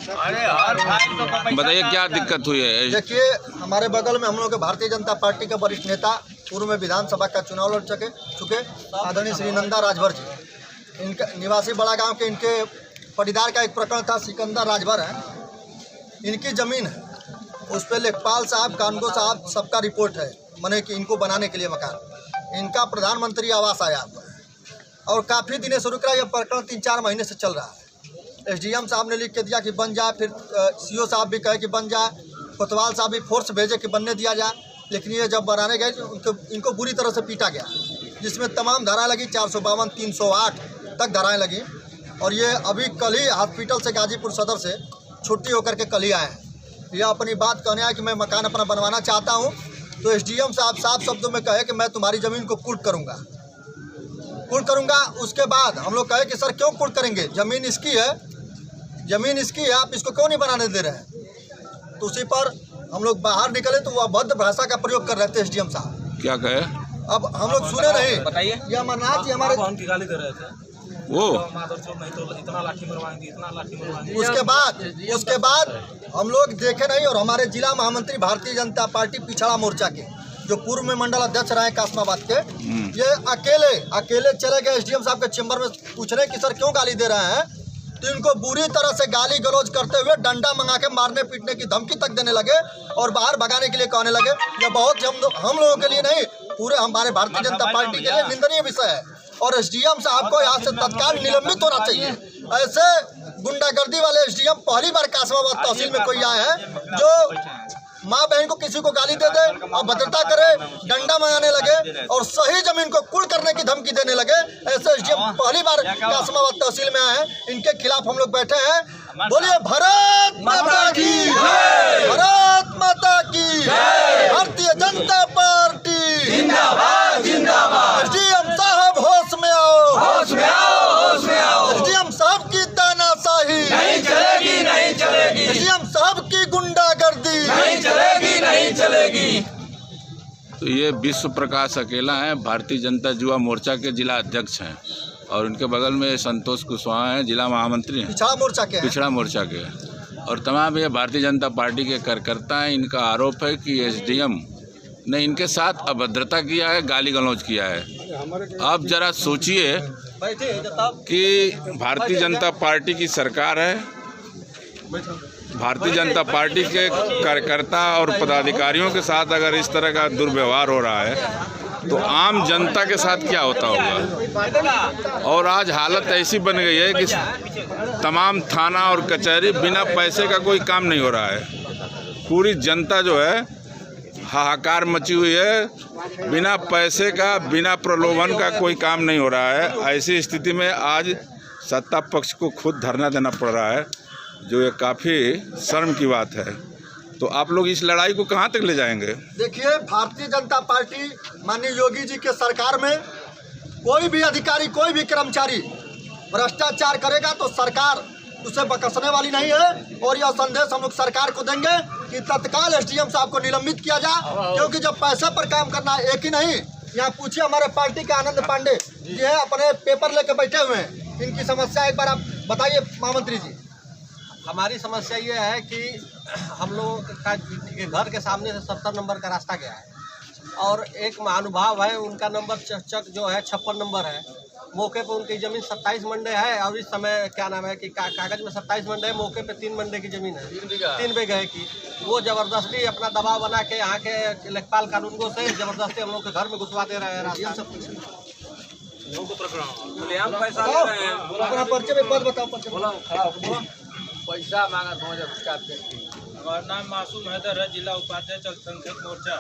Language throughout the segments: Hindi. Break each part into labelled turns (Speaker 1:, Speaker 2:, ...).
Speaker 1: बताइए क्या दिक्कत हुई है?
Speaker 2: देखिए, हमारे बगल में हम लोग के भारतीय जनता पार्टी के वरिष्ठ नेता पूर्व में विधानसभा का चुनाव लड़ चुके आदरणीय श्री नंदा राजभर जी, इनका निवासी बड़ा गांव के इनके पटीदार का एक प्रकरण था। सिकंदर राजभर है, इनकी ज़मीन है, उस पर लेखपाल साहब, कानगो साहब सबका रिपोर्ट है, माने कि इनको बनाने के लिए मकान, इनका प्रधानमंत्री आवास आया और काफ़ी दिनों से रुक रहा है। यह प्रकरण 3-4 महीने से चल रहा है। एसडीएम साहब ने लिख के दिया कि बन जाए, फिर सीओ साहब भी कहे कि बन जाए, कोतवाल साहब भी फोर्स भेजे कि बनने दिया जाए, लेकिन ये जब बनाने गए इनको बुरी तरह से पीटा गया, जिसमें तमाम धाराएं लगी, 452, 308 तक धाराएं लगी। और ये अभी कल ही हॉस्पिटल से गाजीपुर सदर से छुट्टी होकर के कल ही आए हैं। यह अपनी बात कहने आए कि मैं मकान अपना बनवाना चाहता हूँ, तो एसडीएम साहब साफ शब्दों में कहे कि मैं तुम्हारी ज़मीन को कुर्क करूँगा। उसके बाद हम लोग कहे कि सर क्यों कुर्क करेंगे, ज़मीन इसकी है, आप इसको क्यों नहीं बनाने दे रहे हैं? तो उसी पर हम लोग बाहर निकले तो वो अभद्र भाषा का प्रयोग कर रहे थे एसडीएम साहब।
Speaker 1: क्या कहे? अब
Speaker 2: हम लोग सुने नहीं।
Speaker 3: बताइए।
Speaker 2: ये अमरनाथ जी हमारे
Speaker 3: गाली दे रहे थे
Speaker 1: वो
Speaker 3: नहीं तो इतना लाठी मरवाएंगे।
Speaker 2: उसके बाद हम लोग देखे नहीं, और हमारे जिला महामंत्री भारतीय जनता पार्टी पिछड़ा मोर्चा के जो पूर्व में मंडल अध्यक्ष रहे कासमाबाद के, ये अकेले चले गए एसडीएम साहब के चेंबर में पूछने कि सर क्यों गाली दे रहे हैं, तो इनको बुरी तरह से गाली गलौज करते हुए डंडा मंगा के मारने पीटने की धमकी तक देने लगे और बाहर भगाने के लिए कहने लगे। यह बहुत हम लोगों के लिए नहीं, पूरे हमारे भारतीय जनता पार्टी के लिए निंदनीय विषय है, और एसडीएम साहब को यहाँ से तत्काल निलंबित होना चाहिए। ऐसे गुंडागर्दी वाले एसडीएम पहली बार कासमाबाद तहसील में कोई आए हैं जो माँ बहन को किसी को गाली दे दे, अभद्रता करे, डंडा मंगाने लगे और सही जमीन को कुड़ करने की धमकी देने लगे। ऐसे एसडीएम पहली बार कासमाबाद तहसील में आए हैं, इनके खिलाफ हम लोग बैठे हैं। बोलिए भारत माता की, भारत माता की, भारतीय जनता पार्टी जिंदाबाद, जिंदाबाद। एसडीएम साहब होश में आओ, होश में आओ, होश में आओ। एसडीएम साहब की तानाशाही नहीं चलेगी, नहीं चलेगी। एसडीएम साहब की गुंडागर्दी नहीं चलेगी, नहीं चलेगी।
Speaker 1: तो ये विश्व प्रकाश अकेला हैं, भारतीय जनता युवा मोर्चा के जिला अध्यक्ष हैं, और उनके बगल में संतोष कुशवाहा हैं, जिला महामंत्री हैं, पिछड़ा मोर्चा के। और तमाम ये भारतीय जनता पार्टी के कार्यकर्ता हैं। इनका आरोप है कि एसडीएम ने इनके साथ अभद्रता किया है, गाली गलौज किया है। आप जरा सोचिए कि भारतीय जनता पार्टी की सरकार है, भारतीय जनता पार्टी के कार्यकर्ता और पदाधिकारियों के साथ अगर इस तरह का दुर्व्यवहार हो रहा है तो आम जनता के साथ क्या होता होगा। और आज हालत ऐसी बन गई है कि तमाम थाना और कचहरी बिना पैसे का कोई काम नहीं हो रहा है। पूरी जनता जो है हाहाकार मची हुई है, बिना पैसे का, बिना प्रलोभन का कोई काम नहीं हो रहा है। ऐसी स्थिति में आज सत्ता पक्ष को खुद धरना देना पड़ रहा है, जो ये काफ़ी शर्म की बात है। तो आप लोग इस लड़ाई को कहाँ तक ले जाएंगे?
Speaker 2: देखिए, भारतीय जनता पार्टी माननीय योगी जी के सरकार में कोई भी अधिकारी, कोई भी कर्मचारी भ्रष्टाचार करेगा तो सरकार उसे बख्शने वाली नहीं है। और यह संदेश हम लोग सरकार को देंगे कि तत्काल एसडीएम साहब को निलंबित किया जाए, क्योंकि जब पैसे पर काम करना है, एक ही नहीं। यहाँ पूछिए हमारे पार्टी के आनंद पांडे जी है, अपने पेपर लेके बैठे हुए हैं। इनकी समस्या एक बार आप बताइए महामंत्री जी।
Speaker 4: हमारी समस्या ये है कि हम लोग का घर के सामने से 70 नंबर का रास्ता गया है और एक महानुभाव है, उनका नंबर चक जो है 56 नंबर है। मौके पे उनकी ज़मीन 27 मंडे है और इस समय क्या नाम है कि कागज़ में 27 मंडे है, मौके पे 3 मंडे की ज़मीन है, 3 बीघे की। वो ज़बरदस्ती अपना दबाव बना के यहाँ के लेखपाल कानूनगो से ज़बरदस्ती हम लोग के घर में घुसवा दे रहे हैं।
Speaker 5: पैसा मांगा
Speaker 6: हमारा नाम मासूम हैदर है, जिला उपाध्यक्ष अल्पसंख्यक मोर्चा।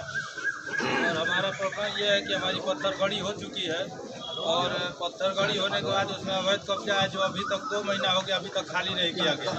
Speaker 6: और हमारा प्रॉब्लम ये है कि हमारी पत्थरगड़ी हो चुकी है, और पत्थरगड़ी होने के बाद उसमें अवैध कब्जा है जो अभी तक 2 महीना हो गया, अभी तक खाली नहीं किया गया।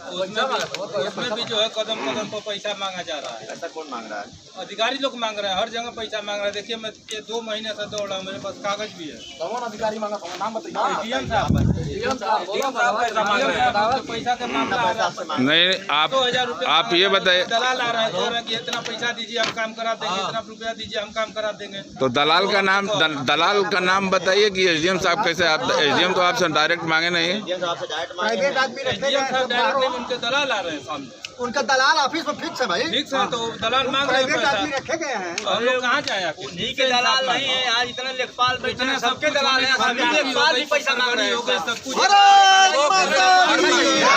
Speaker 6: उसमें भी जो है कदम कदम पर पैसा मांगा जा रहा है।
Speaker 5: ऐसा कौन मांग रहा है?
Speaker 6: अधिकारी लोग मांग रहे हैं, हर जगह पैसा मांग रहे हैं। देखिए मैं 2 महीने से दौड़ रहा हूँ, मेरे पास कागज भी है।
Speaker 5: कौन अधिकारी मांगा, नाम बताइए।
Speaker 6: एसडीएम साहब पैसा मांग रहे हैं, पैसा का मामला आ रहा है।
Speaker 1: नहीं,
Speaker 6: 2,000 रुपये
Speaker 1: आप ये बताइए,
Speaker 6: दलाल आ रहा है, बोल रहे हैं कि इतना पैसा दीजिए हम काम करा देंगे, इतना रुपया दीजिए हम काम करा देंगे।
Speaker 1: तो दलाल का नाम बताइए कि एसडीएम साहब कैसे, आप एसडीएम तो आपसे डायरेक्ट मांगे नहीं।
Speaker 2: प्राइवेट आदमी रखे
Speaker 6: एसडीएम साहब
Speaker 2: गए
Speaker 6: डायरेक्ट नहीं, उनके दलाल आ रहे हैं सामने।
Speaker 2: उनका दलाल ऑफिस में फिक्स है भाई।
Speaker 6: ठीक है, तो दलाल मांग रहे हैं पैसा,
Speaker 2: रखे गए हैं।
Speaker 6: हम लोग कहाँ जाए?
Speaker 5: उन्हीं के दलाल नहीं है आज, इतना लेखपाल बैठे हैं, सबके दलाल हैं, सभी लेखपाल भी पैसा मांग रहे हैं।
Speaker 6: सब कुछ
Speaker 2: भारत माता की जय।